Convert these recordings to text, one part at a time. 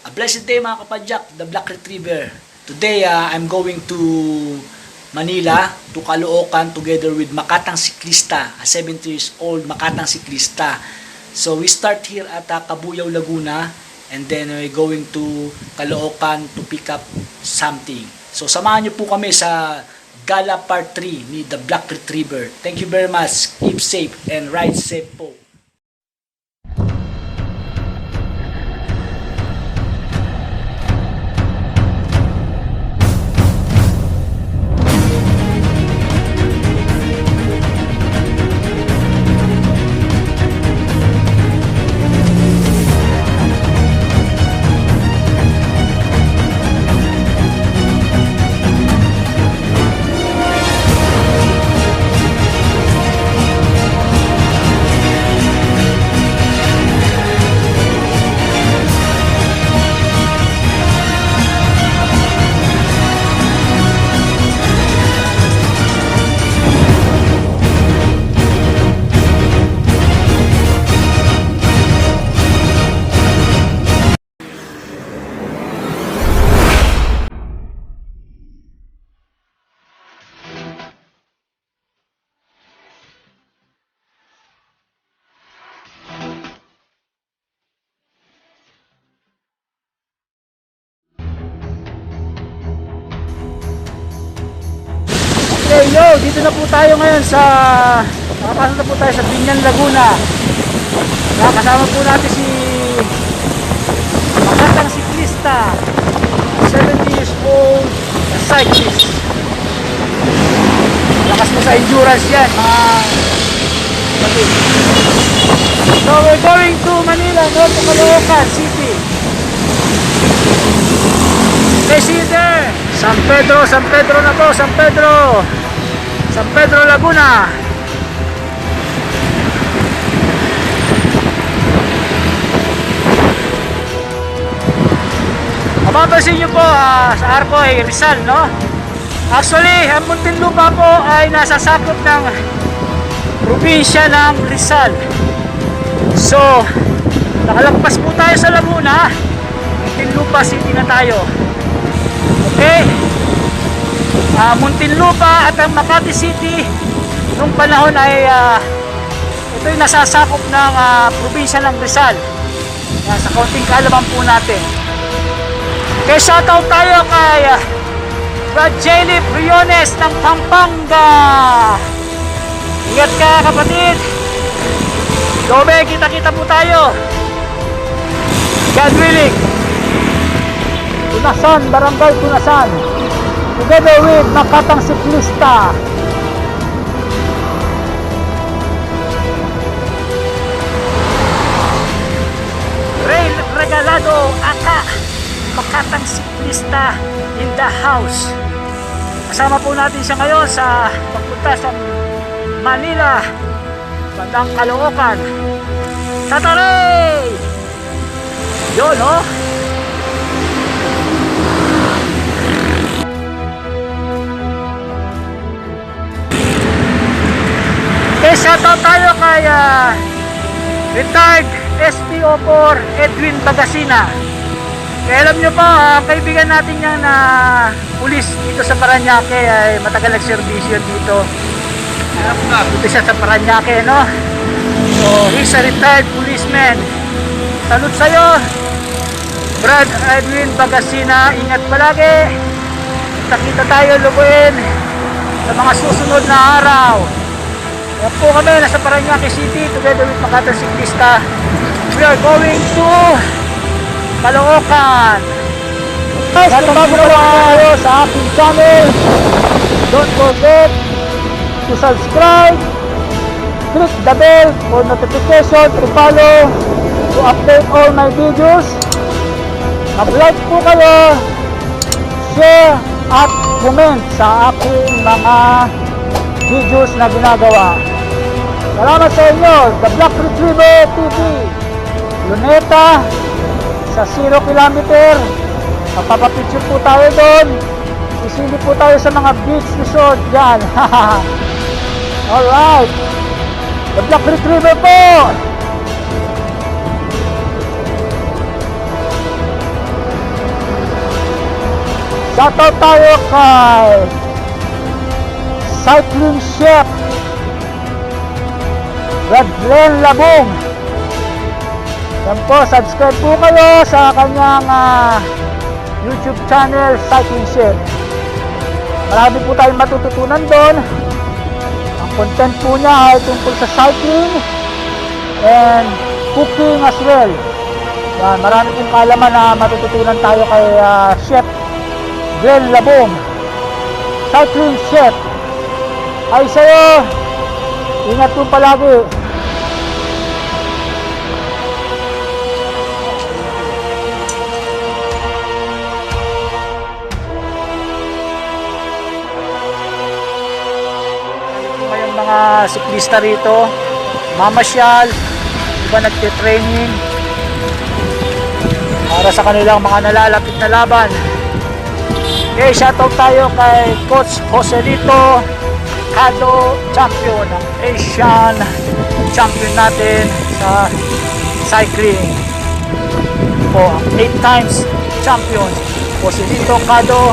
A blessed day mga kapadyak, the Black Retriever. Today, I'm going to Manila, to Caloocan, together with Makatang Siklista, a 70 years old Makatang Siklista. So we start here at Cabuyao, Laguna, and then we're going to Caloocan to pick up something. So samahan niyo po kami sa Gala Part 3 ni The Black Retriever. Thank you very much. Keep safe and ride safe po. Okay, yo, dito na po tayo ngayon sa nakapasok na po tayo sa Biñan, Laguna. Kasama po natin si Makatang Siklista, 70 years old cyclist. Lakas mo sa endurance yan, mga kapatid. So we're going to Manila, no, to Caloocan City. Okay, see you there. San Pedro na to, San Pedro, Laguna. Mapapansin nyo po sa arko ay Rizal, no? Actually, ang Muntinlupa po ay nasa sakop ng probinsya ng Rizal. So, nakalagpas po tayo sa Laguna. Muntinlupa City na tayo. Okay? Muntinlupa at ang Makati City nung panahon ay ito'y nasasakop ng probinsya ng Rizal. Sa kaunting kaalaman po natin. Okay, shoutout tayo kay Brad Jelly Briones ng Pampanga. Ingat ka kapatid. Dobe, kita-kita po tayo. God willing. Tunasan, Barangay Tunasan, together with Makatang Siklista. Rail Regalado Aka, Makatang Siklista in the house. Kasama po natin siya ngayon sa pagpunta sa Manila, bandang Caloocan. Tataray! Yun, oh. Okay, shoutout tayo kay retired SPO4 Edwin Bagasina. Kaya alam nyo pa, kaibigan natin yan na pulis dito sa Parañaque ay matagal nagservisyo dito. Dito siya sa Parañaque, no? So, he's a retired policeman. Salute sa'yo, Brad Edwin Bagasina. Ingat palagi. Kita tayo lubuin sa mga susunod na araw. Yan po kami, nasa Parañaque City together with Makatang Siklista. We are going to Caloocan. Guys, kung bago na lang kayo sa aking channel, don't forget to subscribe, click the bell for notification, to follow, to update all my videos. Mag-like po kayo, share at comment sa aking mga videos na ginagawa. Salamat sa inyo, The Black Retriever TV. Luneta sa 0 kilometer. Magpapapicture po tayo doon. Isili po tayo sa mga beach resort dyan. Alright, The Black Retriever po. Shoutout tayo kay Cycling Chef Glenn Labong. Yan po, subscribe po kayo sa kanyang YouTube channel, Cycling Chef. Marami po tayong matututunan doon. Ang content po niya ay tungkol sa cycling and cooking as well. Yan, marami pong kaalaman na matututunan tayo kay Chef Glenn Labong, Cycling Chef. Ay sa'yo, ingat po palagi. Ngayong mga siklista rito, mamasyal, iba nagtitraining para sa kanilang mga nalalapit na laban. Okay, shoutout tayo kay Coach Joselito Cado, champion ng Asian champion natin sa cycling po, 8 times champion Joselito Cado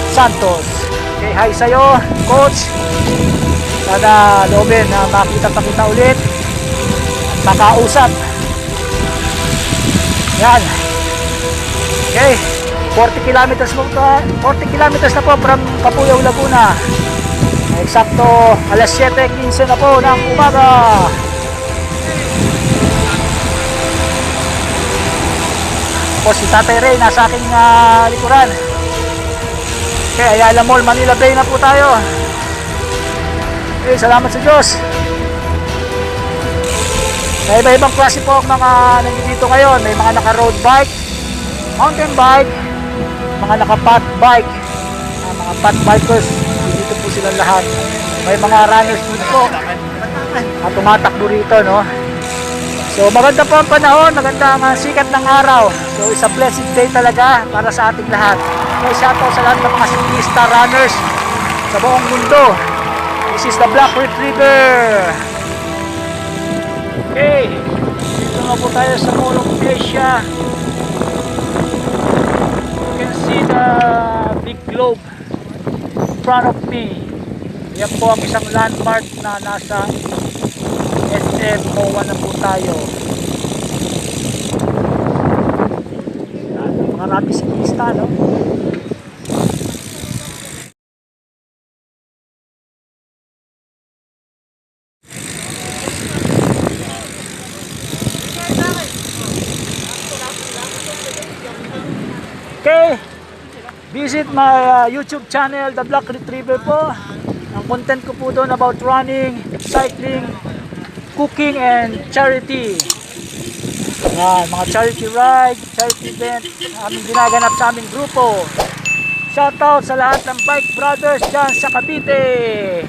Santos. Okay, hi sa'yo Coach, sana loobin na makita pa kita ulit at makausap. Yan, okay, 40 kilometers na po from Kapuyaw, Laguna. Eksakto alas 7:15 na po ng umaga. Po si Tatay Ray nasa aking likuran. Okay, Ayala Mall, Manila Bay na po tayo. Okay, salamat sa Diyos. May iba-ibang klase po mga nandito ngayon. May mga naka-road bike, mountain bike, mga naka-fat bike, mga fat bikers. Dito po silang lahat. May mga runners din po at tumatakbo rito, no? So maganda po ang panahon, maganda ang sikat ng araw. So it's a blessed day talaga para sa ating lahat. May shoutout sa lahat ng mga siklista runners sa buong mundo. This is the Black Retriever. Okay, dito nga po tayo sa Mall of Asia. You can see the big globe in front of me. Yan po ang isang landmark na nasa SM MOA na po tayo. Mga rapi siklista, no? Okay, visit my YouTube channel, The Black Retriever po. Ang content ko po doon about running, cycling, cooking, and charity. Yan, mga charity ride, charity event, aming ginaganap sa aming grupo. Shoutout sa lahat ng bike brothers dyan sa Cavite.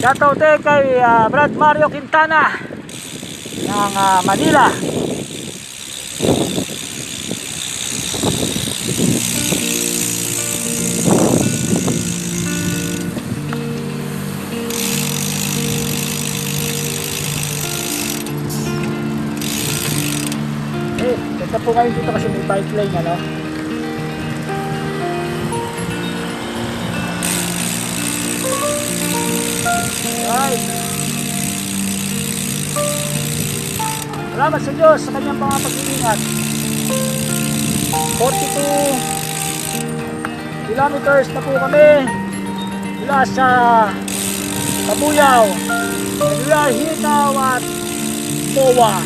Shoutout din kay Brad Mario Quintana ng Manila. Ganda po ngayon dito kasi may bike lane, ano? Right. Salamat sa Diyos sa kanyang mga pag-iingat. 42 kilometers na po kami mula sa Kabuyaw, mula Hinaw at Moa.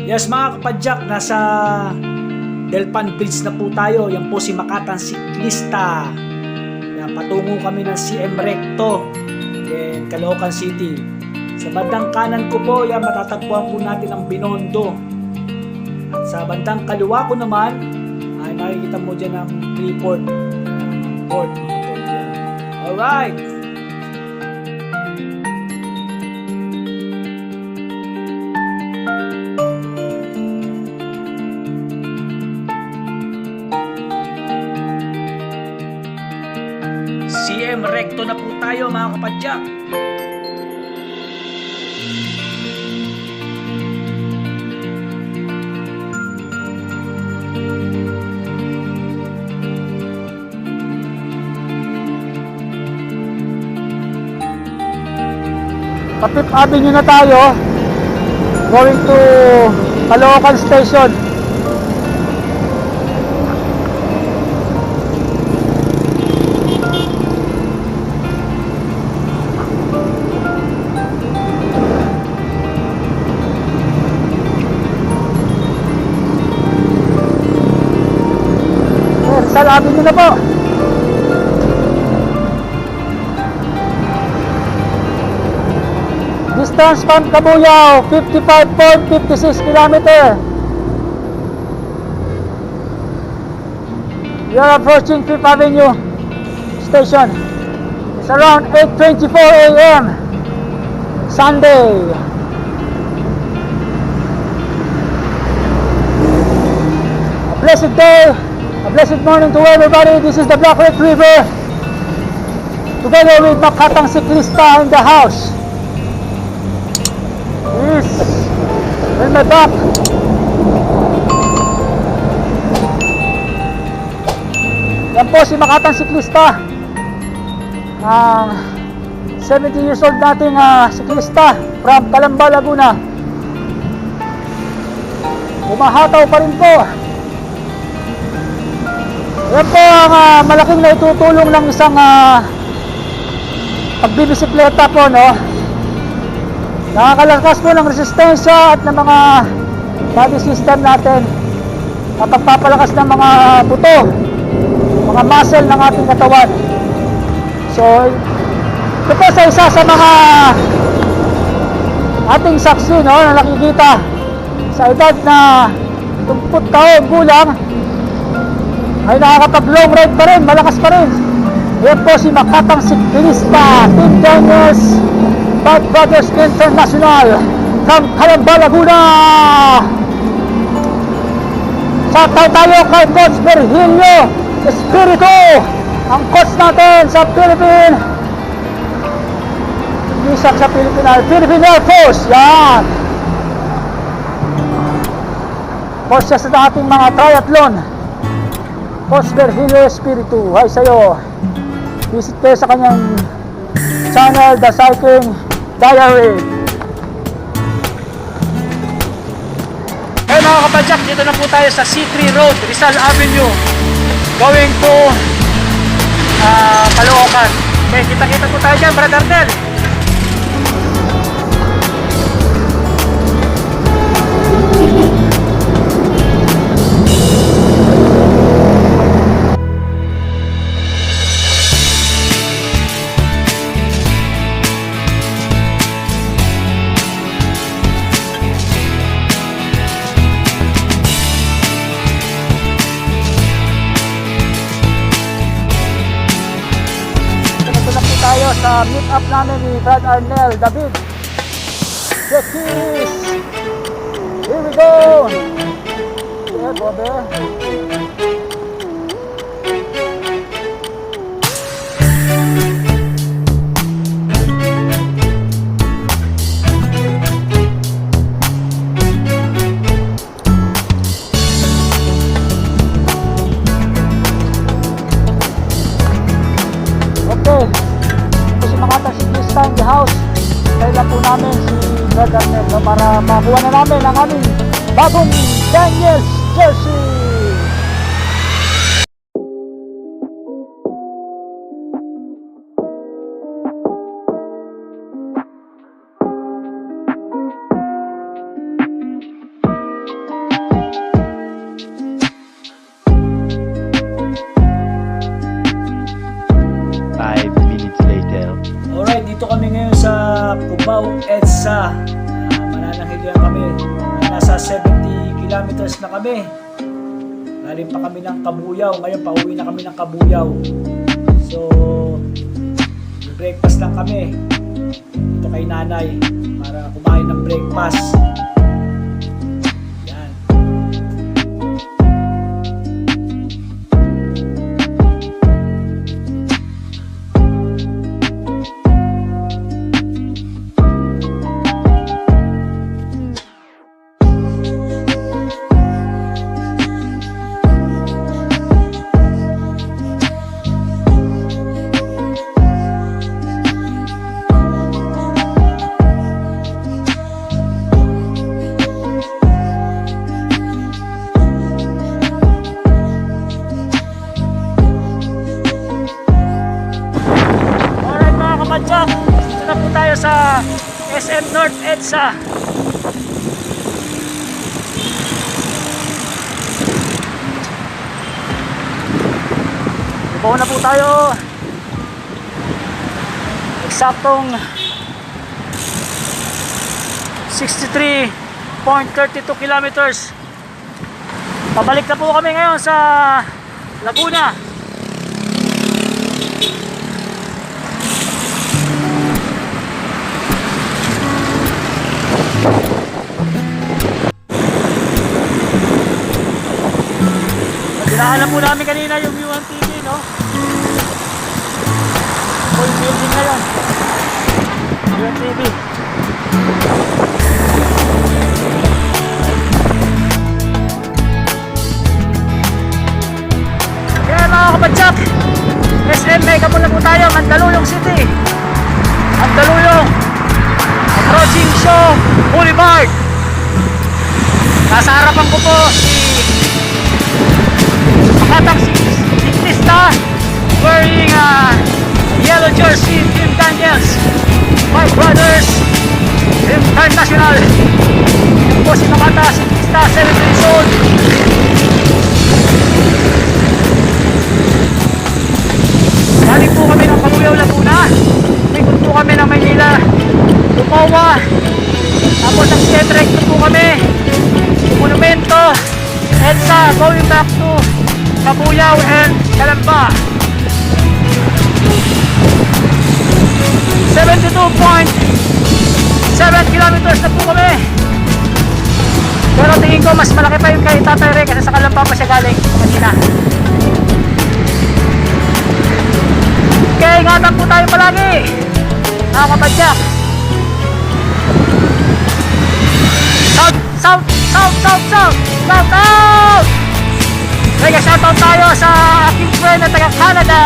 Yes mga kapadyak, nasa Delpan Bridge na po tayo. Yan po si Makatang Siklista. Yan, patungo kami ng CM Recto and Caloocan City. Sa bandang kanan ko po, yan, matatagpuan po natin ang Binondo. At sa bandang kaliwa ko naman, ay makikita mo dyan ang Freeport. Port. Alright! CM Recto na po tayo mga kapadyak. Sa Fifth Avenue na tayo, going to Caloocan Station. Rizal Avenue na po. Distance from Cabuyao, 55.56 km. We are approaching Fifth Avenue Station. It's around 8:24 a.m. Sunday. A blessed day, a blessed morning to everybody. This is the Black Lake River. Together with Makatang Siklista in the house. Yes, in my back. Yan po si Makatang Siklista, ang 70 years old nating siklista from Calamba, Laguna. Umahataw pa rin po. Yan po ang malaking naitutulong ng isang pagbibisikleta po, no? Nakakalakas po ng resistensya at ng mga body system natin, napagpapalakas ng mga buto, mga muscle ng ating katawan. So ito po sa isa sa mga ating saksi, no, na nakikita sa edad na 20 taon gulang ay nakakapag long ride pa rin, malakas pa rin. Yan po si Makatang Siklista, Team Daniels Bad Brothers International from Calamba, Laguna. Shoutout tayo kay Coach Virgilio Espiritu, ang coach natin sa Philippine Air Force. Yan, coach siya sa ating mga triathlon. Coach Virgilio Espiritu, hi sa'yo. Visit kayo sa kanyang channel, The Cycling Diary. Hey mga kapadyak, dito na po tayo sa C3 Road, Rizal Avenue, going to Caloocan. Okay, kita-kita po tayo dyan, Brother Del. Tayo sa meet up namin ni Brad Arnel David. The keys. Here we go. Yeah, brother. In the house, kaya po namin si Brad Arnel, no, para makuha na namin ang aming bagong Daniels jersey. EDSA. Manananghilian kami. Nasa 70 kilometers na kami. Galing pa kami ng Kabuyaw. Ngayon pauwi na kami ng Kabuyaw. So breakfast lang kami dito kay nanay para kumain ng breakfast. Yan. Jack, dito na po tayo sa SM North EDSA. Ibaw na po tayo. Eksaktong 63.32 kilometers. Pabalik na po kami ngayon sa Laguna. Dinaanan po namin kanina yung UMTV, no? Full building na yun. UMTV. Kaya mga kapadyak, SM Mega muna po tayo, Mandaluyong City. Mandaluyong. Approaching Shaw Boulevard. Nasa harapan ko po si Makatang Siklista wearing a yellow jersey, Team Daniels, White Brothers International. Yan po si Makatang Siklista, 7 years old. Galing po kami ng Kabuyaw, Laguna. Ikot po kami ng Maynila, Lumawa. Tapos nag-straight po kami Monumento, EDSA, going back to Kabuyaw and Calamba. 72.7 kilometers na po kami. Pero tingin ko mas malaki pa yung kay Tatay Ray kasi sa Calamba pa siya galing kanina. Okay, ingatan po tayo palagi mga kapadyak. South, south, south, south, south, south, south. Mega shoutout tayo sa aking friend na taga Canada.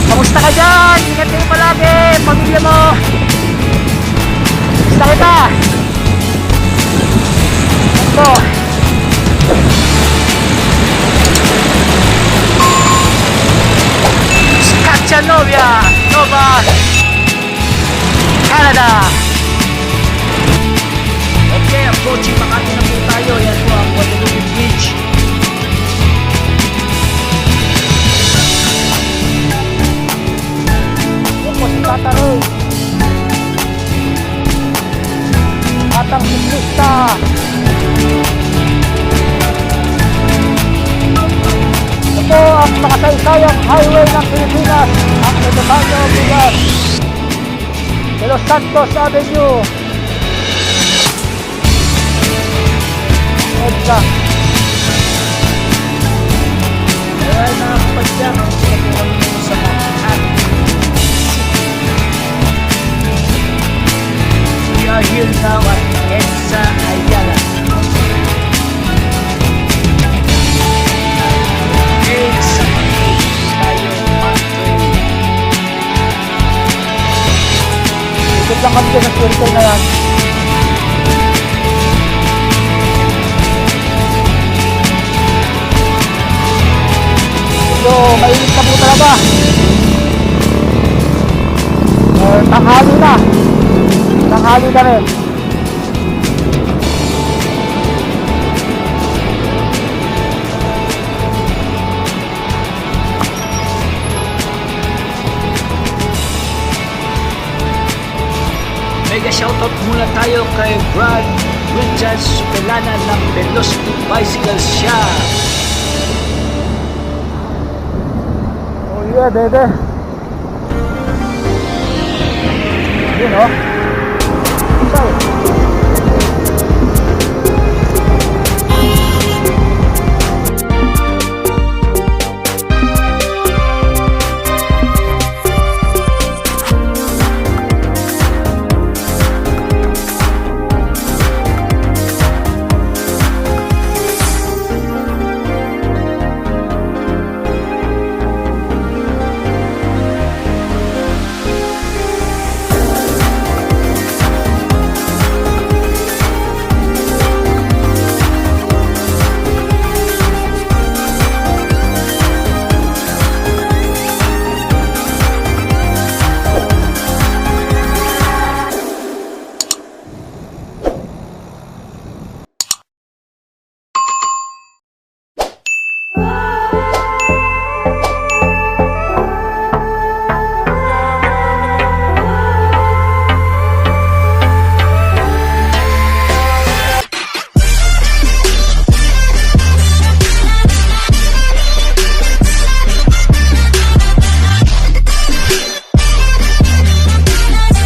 Kamusta ka dyan? Ingat kayo palagi, pamilya mo. Kamusta kita? Ito. Skacjanovia, Nova, Canada. Okay, approaching Makati na po tayo. Yan po ang Guadalupe Bridge. Yan po si Tata Ray. Tatang Siklista. Ito ang makasaysayang highway ng Pilipinas, ang Edobanyo Bigas, de Los Santos Avenue. EDSA. Alright mga kapadyak, sila po kami po sa Makati. We are here now at EDSA Ayala. EDSA tayo mag-train. Ikot lang kami dyan sa circle na yan. So, mainit na po talaga. Tanghali na. Tanghali na rin. mega shoutout muna tayo kay Brad Richard Supelana ng Velocity Bicycle Shop. Oh yeah, bebe. Yun oh. Saan?